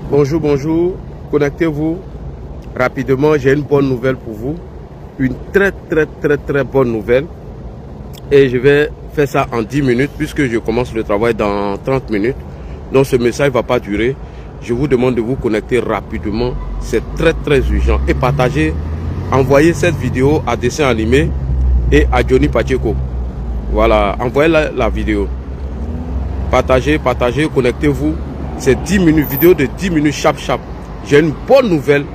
Bonjour, bonjour. Connectez-vous rapidement. J'ai une bonne nouvelle pour vous. Une très bonne nouvelle. Et je vais faire ça en 10 minutes puisque je commence le travail dans 30 minutes. Donc ce message ne va pas durer. Je vous demande de vous connecter rapidement. C'est très urgent. Et partagez, envoyez cette vidéo à Dessin Animé et à Johnny Pacheco. Voilà, envoyez la vidéo. Partagez, connectez-vous. C'est 10 minutes, vidéo de 10 minutes, chap. J'ai une bonne nouvelle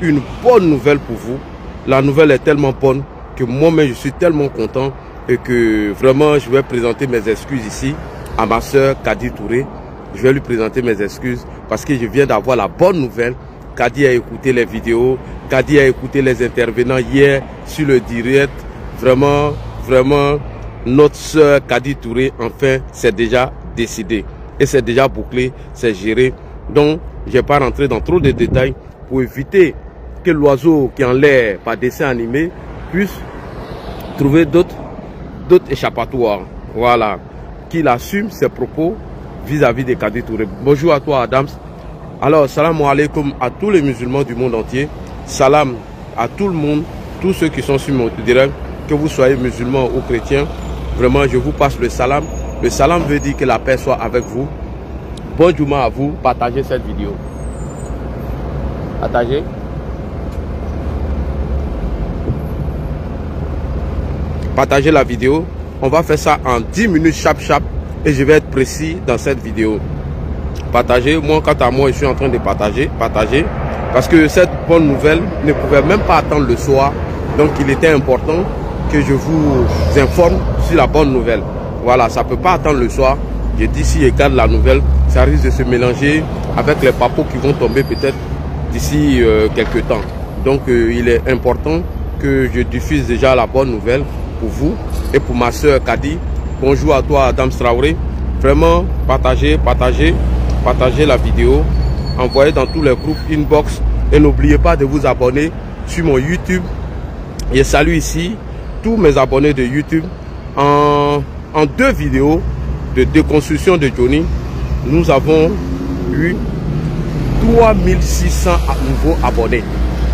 pour vous. La nouvelle est tellement bonne que moi-même je suis tellement content et que vraiment je vais présenter mes excuses ici à ma soeur Kadi Touré. Je vais lui présenter mes excuses parce que je viens d'avoir la bonne nouvelle. Kadi a écouté les vidéos, Kadi a écouté les intervenants hier sur le direct. Vraiment, notre soeur Kadi Touré, enfin, c'est déjà décidé. Et c'est déjà bouclé, c'est géré. Donc, je ne vais pas rentrer dans trop de détails pour éviter que l'oiseau qui est en l'air par dessin animé puisse trouver d'autres échappatoires. Voilà. Qu'il assume ses propos vis-à-vis de Kadi Touré. Bonjour à toi, Adams. Alors, salam alaikum à tous les musulmans du monde entier. Salam à tout le monde, tous ceux qui sont sur mon direct, que vous soyez musulmans ou chrétiens. Vraiment, je vous passe le salam. Le salam veut dire que la paix soit avec vous. Bon Juma à vous. Partagez cette vidéo. Partagez. Partagez la vidéo. On va faire ça en 10 minutes chap. Et je vais être précis dans cette vidéo. Partagez. Moi, quant à moi, je suis en train de partager. Parce que cette bonne nouvelle ne pouvait même pas attendre le soir. Donc, il était important que je vous informe sur la bonne nouvelle. Voilà, ça ne peut pas attendre le soir. Je dis si je garde la nouvelle, ça risque de se mélanger avec les papos qui vont tomber peut-être d'ici quelques temps. Donc il est important que je diffuse déjà la bonne nouvelle pour vous et pour ma soeur Kadi. Bonjour à toi Adam Traoré. Vraiment, partagez la vidéo. Envoyez dans tous les groupes inbox. Et n'oubliez pas de vous abonner sur mon YouTube. Je salue ici tous mes abonnés de YouTube. En 2 vidéos de déconstruction de Johnny, nous avons eu 3600 nouveaux abonnés.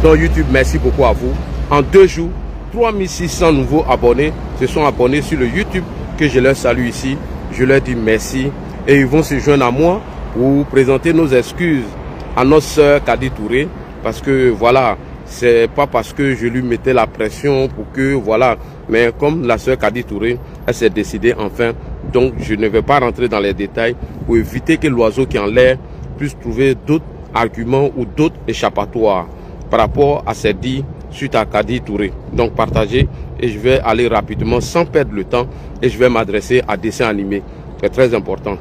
Donc YouTube, merci beaucoup à vous. En 2 jours, 3600 nouveaux abonnés se sont abonnés sur le YouTube que je leur salue ici. Je leur dis merci et ils vont se joindre à moi pour présenter nos excuses à notre soeur Kadi Touré parce que voilà, c'est pas parce que je lui mettais la pression pour que voilà, mais comme la soeur Kadi Touré, elle s'est décidée enfin, donc je ne vais pas rentrer dans les détails pour éviter que l'oiseau qui est en l'air puisse trouver d'autres arguments ou d'autres échappatoires par rapport à ces dits suite à Kadi Touré. Donc partagez et je vais aller rapidement sans perdre le temps et je vais m'adresser à Dessin Animé. C'est très important.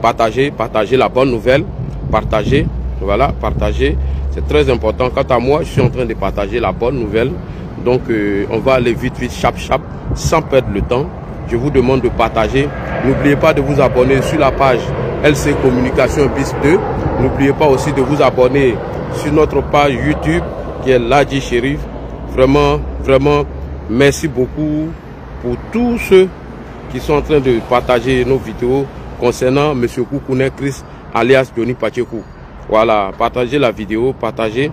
Partagez la bonne nouvelle, partagez, voilà, partagez. C'est très important. Quant à moi, je suis en train de partager la bonne nouvelle. Donc, on va aller vite, chap, sans perdre le temps. Je vous demande de partager. N'oubliez pas de vous abonner sur la page LC Communication BIS 2. N'oubliez pas aussi de vous abonner sur notre page YouTube qui est Ladji Chérif. Vraiment, merci beaucoup pour tous ceux qui sont en train de partager nos vidéos concernant M. Koukouné Chris alias Johnny Pacheco. Voilà, partagez la vidéo, partagez.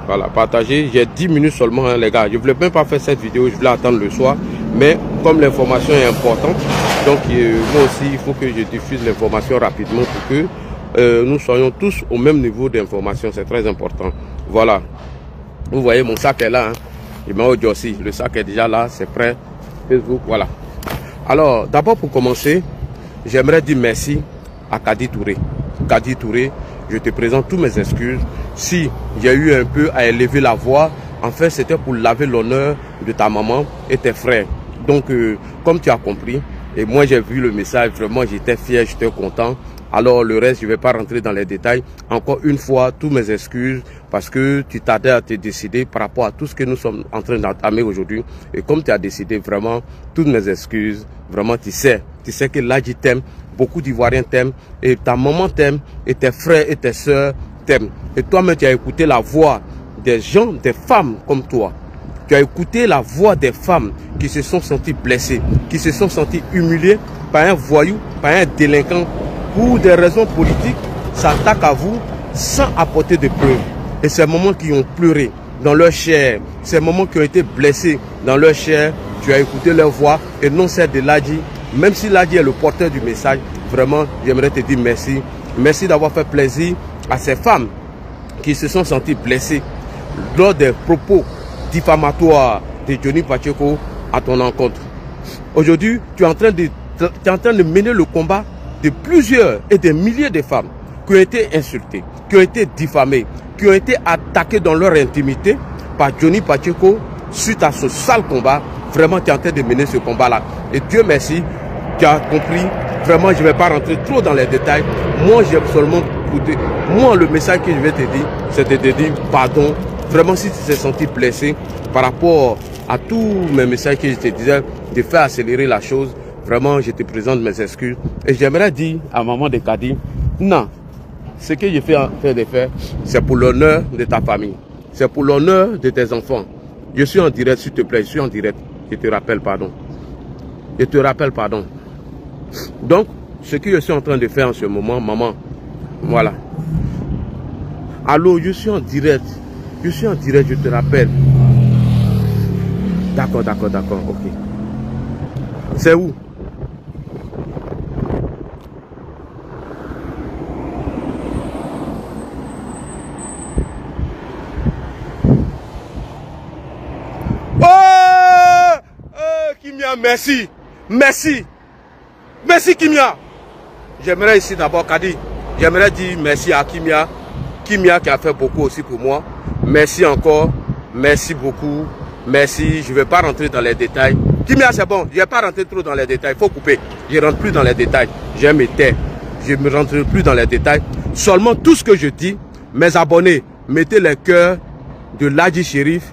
Voilà, partagez. J'ai 10 minutes seulement, hein, les gars. Je ne voulais même pas faire cette vidéo, je voulais attendre le soir. Mais comme l'information est importante, donc moi aussi, il faut que je diffuse l'information rapidement pour que nous soyons tous au même niveau d'information. C'est très important. Voilà. Vous voyez, mon sac est là. Hein. Il m'a aussi. Le sac est déjà là, c'est prêt. Facebook, voilà. Alors, d'abord pour commencer, j'aimerais dire merci à Kadi Touré. Kadi Touré, je te présente tous mes excuses. Si j'ai eu un peu à élever la voix, en fait, c'était pour laver l'honneur de ta maman et tes frères. Donc, comme tu as compris, et moi j'ai vu le message, vraiment j'étais fier, j'étais content. Alors le reste, je ne vais pas rentrer dans les détails. Encore une fois, tous mes excuses parce que tu tardais à te décider par rapport à tout ce que nous sommes en train d'entamer aujourd'hui. Et comme tu as décidé, vraiment, toutes mes excuses, vraiment tu sais que Ladji t'aime, beaucoup d'Ivoiriens t'aiment, et ta maman t'aime, et tes frères et tes soeurs t'aiment. Et toi-même, tu as écouté la voix des gens, des femmes comme toi. Tu as écouté la voix des femmes qui se sont senties blessées, qui se sont senties humiliées par un voyou, par un délinquant, pour des raisons politiques, s'attaque à vous sans apporter de preuves. Et ces moments qui ont pleuré dans leur chair, ces moments qui ont été blessés dans leur chair, tu as écouté leur voix et non celle de Ladji. Même si Ladji est le porteur du message, vraiment, j'aimerais te dire merci. Merci d'avoir fait plaisir à ces femmes qui se sont senties blessées lors des propos diffamatoires de Johnny Pacheco à ton encontre. Aujourd'hui, tu es en train de mener le combat de plusieurs et des milliers de femmes qui ont été insultées, qui ont été diffamées, qui ont été attaquées dans leur intimité par Johnny Pacheco suite à ce sale combat. Vraiment, tu es en train de mener ce combat-là. Et Dieu merci, tu as compris. Vraiment, je ne vais pas rentrer trop dans les détails. Moi, j'ai seulement écouté. Moi, le message que je vais te dire, c'est de te dire pardon. Vraiment, si tu t'es senti blessé par rapport à tous mes messages que je te disais, de faire accélérer la chose, vraiment, je te présente mes excuses. Et j'aimerais dire à maman de Kadi, non, ce que je fais en train de faire, c'est pour l'honneur de ta famille. C'est pour l'honneur de tes enfants. Je suis en direct, s'il te plaît, je suis en direct. Je te rappelle pardon. Je te rappelle pardon. Donc, ce que je suis en train de faire en ce moment, maman, voilà. Allô, je suis en direct. Je suis en direct, je te rappelle. D'accord, ok. C'est où? Kimia, merci. Merci. Merci Kimia. J'aimerais ici d'abord, Kadi, j'aimerais dire merci à Kimia. Kimia qui a fait beaucoup aussi pour moi. Merci encore. Merci beaucoup. Merci. Je ne vais pas rentrer dans les détails. Kimia, c'est bon. Je ne vais pas rentrer trop dans les détails. Il faut couper. Je ne rentre plus dans les détails. J'aime me taire. Je ne me rentre plus dans les détails. Seulement tout ce que je dis, mes abonnés, mettez les cœurs de Ladji Cherif.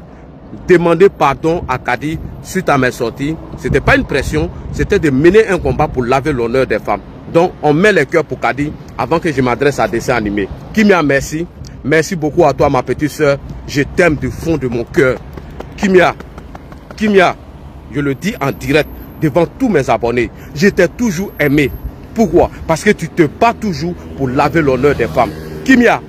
Demander pardon à Kadi suite à mes sorties. Ce n'était pas une pression, c'était de mener un combat pour laver l'honneur des femmes. Donc on met les cœurs pour Kadi avant que je m'adresse à dessin animé. Kimia, merci. Merci beaucoup à toi, ma petite soeur. Je t'aime du fond de mon cœur. Kimia, je le dis en direct devant tous mes abonnés. Je t'ai toujours aimé. Pourquoi? Parce que tu te bats toujours pour laver l'honneur des femmes. Kimia,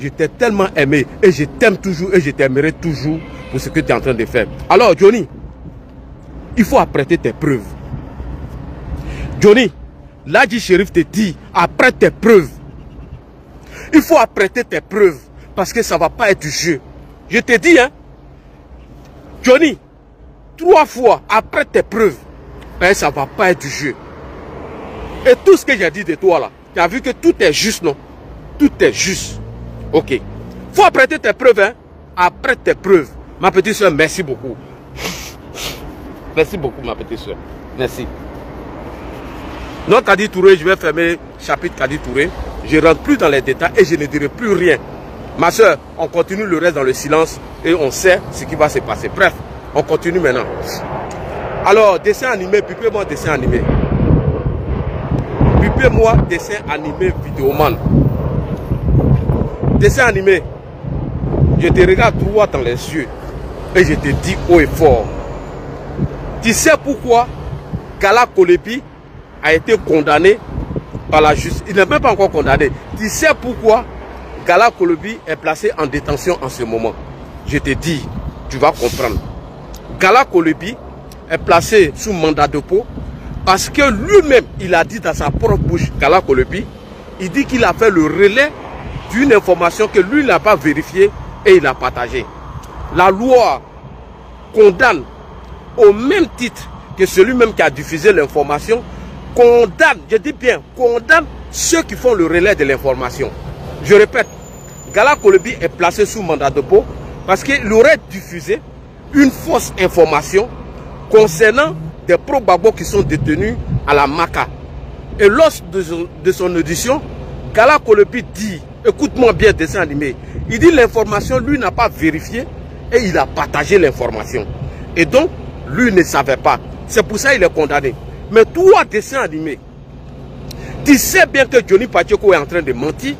je t'ai tellement aimé et je t'aime toujours et je t'aimerai toujours pour ce que tu es en train de faire. Alors Johnny, il faut apprêter tes preuves. Johnny, Ladji Cherif te dit, apprête tes preuves. Il faut apprêter tes preuves parce que ça ne va pas être du jeu. Je te dis, hein, Johnny, 3 fois, apprête tes preuves. Ben, ça ne va pas être du jeu. Et tout ce que j'ai dit de toi là, tu as vu que tout est juste, non? Tout est juste. Ok. Il faut apprêter tes preuves, hein. Apprête tes preuves. Ma petite soeur, merci beaucoup. Merci beaucoup, ma petite soeur. Merci. Non, Kadi Touré, je vais fermer le chapitre Kadi Touré. Je ne rentre plus dans les détails et je ne dirai plus rien. Ma soeur, on continue le reste dans le silence et on sait ce qui va se passer. Bref, on continue maintenant. Alors, dessin animé, pipez-moi dessin animé. Pipez-moi dessin animé vidéoman. Dessin animé. Je te regarde droit dans les yeux et je te dis haut et fort. Tu sais pourquoi Gala Kolebi a été condamné par la justice? Il n'est même pas encore condamné. Tu sais pourquoi Gala Kolebi est placé en détention en ce moment? Je te dis, tu vas comprendre. Gala Kolebi est placé sous mandat de dépôt parce que lui-même, il a dit dans sa propre bouche, Gala Kolebi, il dit qu'il a fait le relais d'une information que lui n'a pas vérifiée et il a partagée. La loi condamne au même titre que celui-même qui a diffusé l'information, condamne, je dis bien, condamne ceux qui font le relais de l'information. Je répète, Gala Kolebi est placé sous mandat de dépôt parce qu'il aurait diffusé une fausse information concernant des pro-Gbagbo qui sont détenus à la Maka. Et lors de son audition, Gala Kolebi dit, écoute-moi bien, dessin animé, il dit l'information, lui n'a pas vérifié et il a partagé l'information. Et donc, lui ne savait pas. C'est pour ça qu'il est condamné. Mais toi, dessin animé, tu sais bien que Johnny Pacheco est en train de mentir.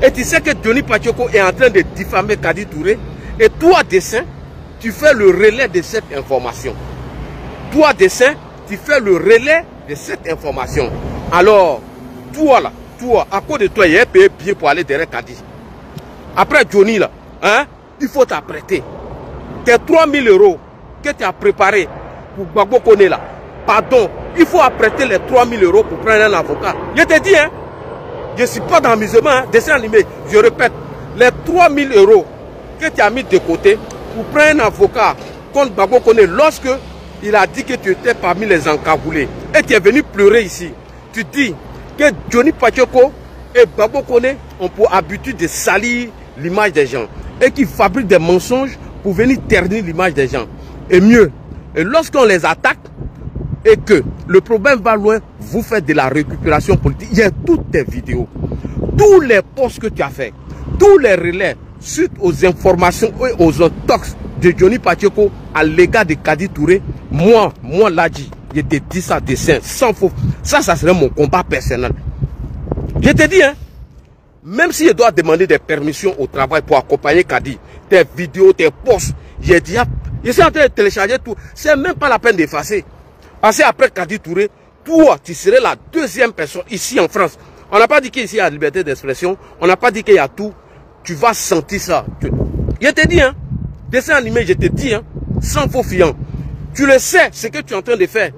Et tu sais que Johnny Pacheco est en train de diffamer Kadi Touré. Et toi, dessin, tu fais le relais de cette information. Toi, dessin, tu fais le relais de cette information. Alors, toi là, toi, à cause de toi, il a payé bien pour aller derrière Kadi. Après Johnny, là, hein, il faut t'apprêter. Tes 3 000 € que tu as préparé pour Gbagbo Kone là, pardon, il faut apprêter les 3 000 € pour prendre un avocat. Je te dis, hein, je ne suis pas dans l'amusement, hein, dessin animé, je répète, les 3 000 € que tu as mis de côté pour prendre un avocat contre Gbagbo Kone lorsque il a dit que tu étais parmi les encagoulés et tu es venu pleurer ici. Tu dis que Johnny Pacheco et Gbagbo Kone ont pour habitude de salir l'image des gens et qui fabriquent des mensonges pour venir ternir l'image des gens. Et mieux, et lorsqu'on les attaque et que le problème va loin, vous faites de la récupération politique. Il y a toutes tes vidéos, tous les posts que tu as fait, tous les relais suite aux informations et aux tox de Johnny Pacheco à l'égard de Kadi Touré. Moi l'a dit, je te dis ça dessin, sans faux. Ça serait mon combat personnel. Je te dis, hein, même si je dois demander des permissions au travail pour accompagner Kadi, tes vidéos, tes posts, j'ai dit, je suis en train de télécharger tout. C'est même pas la peine d'effacer. Parce qu'après Kadi Touré, toi, tu serais la deuxième personne ici en France. On n'a pas dit qu'ici il y a la liberté d'expression. On n'a pas dit qu'il y a tout. Tu vas sentir ça. Je te dis, hein, dessin animé, je te dis, hein, sans faux fiant. Tu le sais, ce que tu es en train de faire.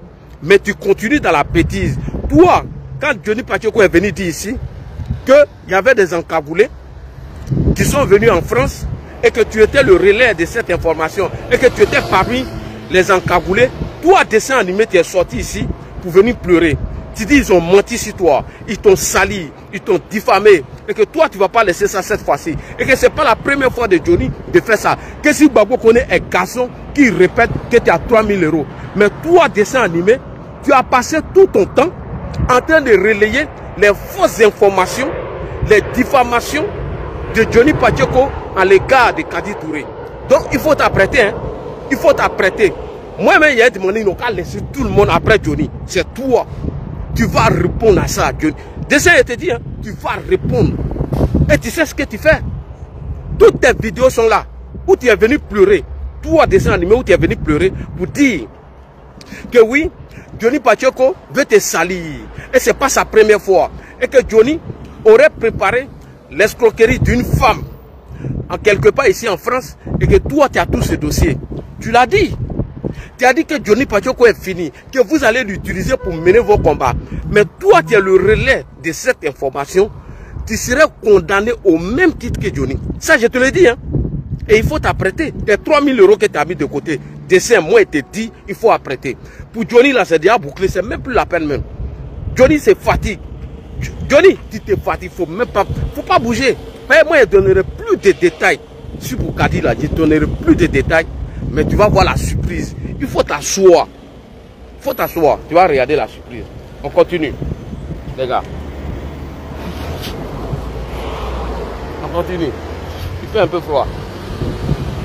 Mais tu continues dans la bêtise. Toi, quand Johnny Pacheco est venu dire ici qu'il y avait des encagoulés qui sont venus en France et que tu étais le relais de cette information et que tu étais parmi les encagoulés, toi, dessin animé, tu es sorti ici pour venir pleurer. Tu dis ils ont menti sur toi, ils t'ont sali, ils t'ont diffamé et que toi, tu ne vas pas laisser ça cette fois-ci. Et que ce n'est pas la première fois de Johnny de faire ça. Que si Gbagbo Kone est garçon qui répète que tu as 3 000 €. Mais toi, dessin animé, tu as passé tout ton temps en train de relayer les fausses informations, les diffamations de Johnny Pacheco à l'égard de Kadi Touré. Donc il faut t'apprêter, hein. Il faut t'apprêter. Moi-même, il y a demandé, ils n'ont qu'à laisser tout le monde après Johnny. C'est toi. Tu vas répondre à ça, Johnny. Déjà, je te dis, hein, tu vas répondre. Et tu sais ce que tu fais. Toutes tes vidéos sont là. Où tu es venu pleurer. Toi, dessin animé, où tu es venu pleurer pour dire que oui, Johnny Pacheco veut te salir. Et ce n'est pas sa première fois. Et que Johnny aurait préparé l'escroquerie d'une femme en quelque part ici en France. Et que toi, tu as tous ces dossiers. Tu l'as dit. Tu as dit que Johnny Pacheco est fini, que vous allez l'utiliser pour mener vos combats. Mais toi, tu es le relais de cette information. Tu serais condamné au même titre que Johnny. Ça, je te le dis. Hein. Et il faut t'apprêter. Les 3 000 € que tu as mis de côté, dessin, moi, il te dit, il faut apprêter. Pour Johnny, là, c'est déjà bouclé. C'est même plus la peine même. Johnny, c'est fatigue. Johnny, tu te fatigues. Il ne faut pas bouger. Mais moi, je ne donnerai plus de détails. Sur Kadi, là, je ne donnerai plus de détails. Mais tu vas voir la surprise. Il faut t'asseoir. Il faut t'asseoir. Tu vas regarder la surprise. On continue. Les gars. On continue. Il fait un peu froid.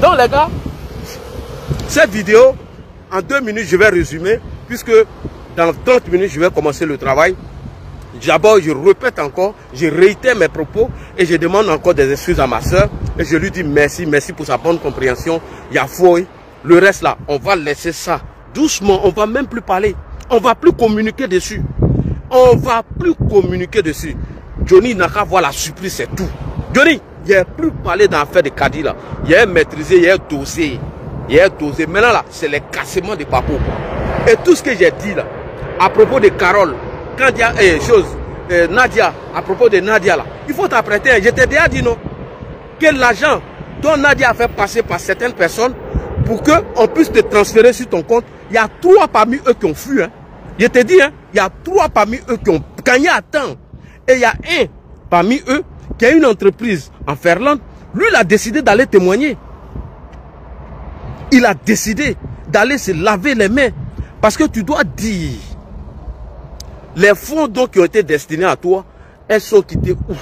Donc les gars, cette vidéo, en 2 minutes, je vais résumer. Puisque dans 30 minutes, je vais commencer le travail. D'abord, je répète encore, je réitère mes propos et je demande encore des excuses à ma soeur. Et je lui dis merci, merci pour sa bonne compréhension. Il y a fouille. Le reste là, on va laisser ça doucement. On ne va même plus parler. On ne va plus communiquer dessus. On ne va plus communiquer dessus. Johnny n'a qu'à voir la surprise, c'est tout. Johnny, il n'y a plus parlé dans l'affaire de Kadi là. Il y a maîtrisé, il y a dosé. Il y a dosé. Maintenant là, c'est les cassements de Papo. Et tout ce que j'ai dit là, à propos de Carole, quand il y a Nadia, à propos de Nadia là, il faut t'apprêter. Je t'ai déjà dit non, que l'argent dont Nadia a fait passer par certaines personnes pour qu'on puisse te transférer sur ton compte, il y a 3 parmi eux qui ont fui. Hein. Je te dis, hein, il y a 3 parmi eux qui ont gagné à temps. Et il y a un parmi eux qui a une entreprise en Finlande. Lui, il a décidé d'aller témoigner. Il a décidé d'aller se laver les mains. Parce que tu dois dire, les fonds donc qui ont été destinés à toi, elles sont quittées où?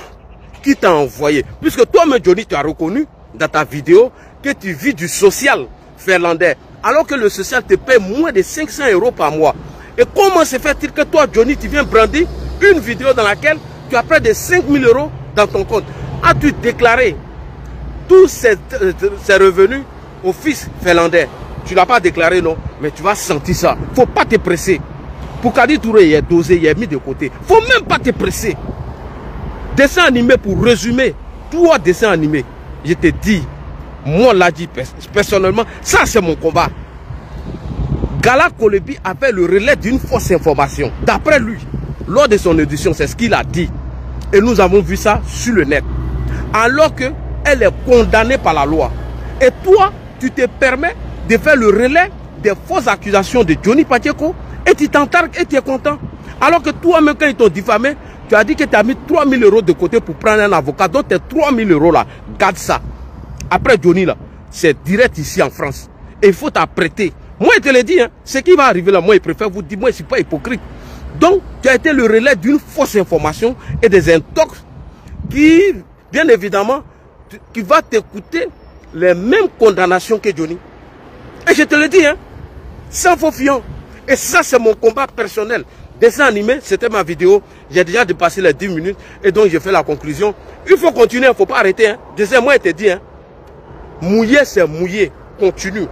Qui t'a envoyé? Puisque toi-même, Johnny, tu as reconnu dans ta vidéo que tu vis du social finlandais. Alors que le social te paie moins de 500 € par mois. Et comment se fait-il que toi, Johnny, tu viens brandir une vidéo dans laquelle tu as près de 5 000 € dans ton compte? As-tu déclaré tous ces revenus au fils finlandais? Tu ne l'as pas déclaré, non? Mais tu vas sentir ça. Il ne faut pas te presser. Pour Kadi Touré, il est dosé, il est mis de côté. Il ne faut même pas te presser. Dessin animé, pour résumer, 3 dessins animés. Je te dis, moi l'a dit personnellement, ça c'est mon combat. Gala Kolebi avait le relais d'une fausse information. D'après lui, lors de son audition, c'est ce qu'il a dit. Et nous avons vu ça sur le net. Alors qu'elle est condamnée par la loi. Et toi, tu te permets de faire le relais des fausses accusations de Johnny Pacheco et tu t'entarques et tu es content. Alors que toi-même, quand ils t'ont diffamé, tu as dit que tu as mis 3 000 € de côté pour prendre un avocat. Donc tes 3 000 € là, garde ça. Après Johnny là, c'est direct ici en France. Et il faut t'apprêter. Moi, je te l'ai dit, hein, ce qui va arriver là, moi, je préfère vous dire, moi, je ne suis pas hypocrite. Donc, tu as été le relais d'une fausse information et des intox qui, bien évidemment, qui va t'écouter les mêmes condamnations que Johnny. Et je te le dis, hein, sans faux fiant. Et ça, c'est mon combat personnel. Dessin animé, c'était ma vidéo. J'ai déjà dépassé les 10 minutes. Et donc, j'ai fait la conclusion. Il faut continuer, il ne faut pas arrêter. Hein. Deuxième, moi, je te dis, hein, mouiller, c'est mouiller. Continue.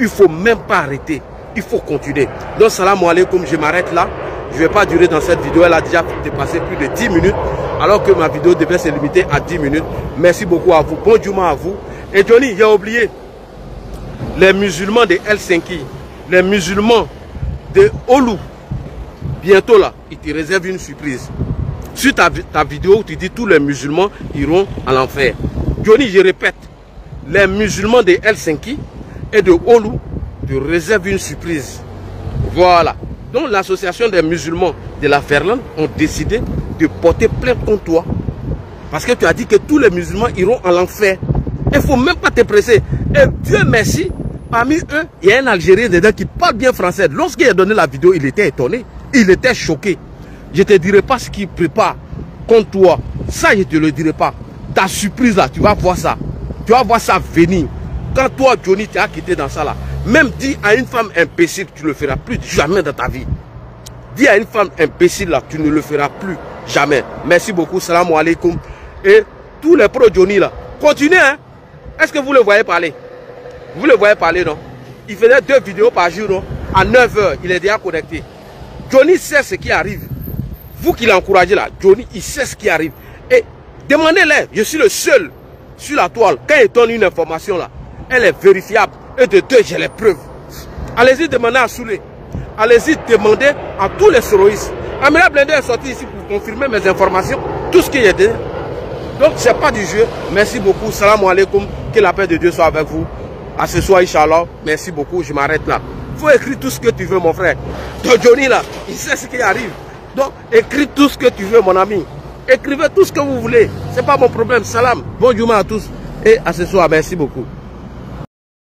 Il ne faut même pas arrêter. Il faut continuer. Donc, salam alaikum, je m'arrête là. Je ne vais pas durer dans cette vidéo. Elle a déjà dépassé plus de 10 minutes. Alors que ma vidéo devait se limiter à 10 minutes. Merci beaucoup à vous. Bon Juma à vous. Et Johnny, j'ai oublié. Les musulmans de Helsinki, les musulmans de Oulu, bientôt là, ils te réservent une surprise. Sur ta vidéo où tu dis tous les musulmans iront à l'enfer. Johnny, je répète, les musulmans de Helsinki et de Oulu te réservent une surprise. Voilà. Donc l'association des musulmans de la Ferlande ont décidé de porter plainte contre toi. Parce que tu as dit que tous les musulmans iront à l'enfer. Il ne faut même pas te presser. Et Dieu merci, parmi eux, il y a un Algérien dedans qui parle bien français. Lorsqu'il a donné la vidéo, il était étonné. Il était choqué. Je ne te dirai pas ce qu'il prépare contre toi. Ça, je ne te le dirai pas. Ta surprise là, tu vas voir ça. Tu vas voir ça venir. Quand toi, Johnny, tu as quitté dans ça là, même dis à une femme imbécile, tu ne le feras plus jamais dans ta vie. Dis à une femme imbécile là, tu ne le feras plus jamais. Merci beaucoup. Salam alaikum. Et tous les pros Johnny là, continuez, hein. Est-ce que vous le voyez parler? Vous le voyez parler, non? Il faisait 2 vidéos par jour, non? À 9 h, il est déjà connecté. Johnny sait ce qui arrive. Vous qui l'encouragez là, Johnny, il sait ce qui arrive. Et demandez-les, je suis le seul sur la toile. Quand il donne une information là, elle est vérifiable. Et de 2, j'ai les preuves. Allez-y demander à Soulé. Allez-y demander à tous les terroristes. Amira Blender est sorti ici pour confirmer mes informations. Tout ce qui est dit. Donc, ce n'est pas du jeu. Merci beaucoup. Salam alaikum. Que la paix de Dieu soit avec vous. À ce soir, Inch'Allah. Merci beaucoup. Je m'arrête là. Il faut écrire tout ce que tu veux, mon frère. Donc, Johnny, là, il sait ce qui arrive. Donc, écris tout ce que tu veux, mon ami. Écrivez tout ce que vous voulez. Ce n'est pas mon problème. Salam. Bon Juma à tous. Et à ce soir. Merci beaucoup.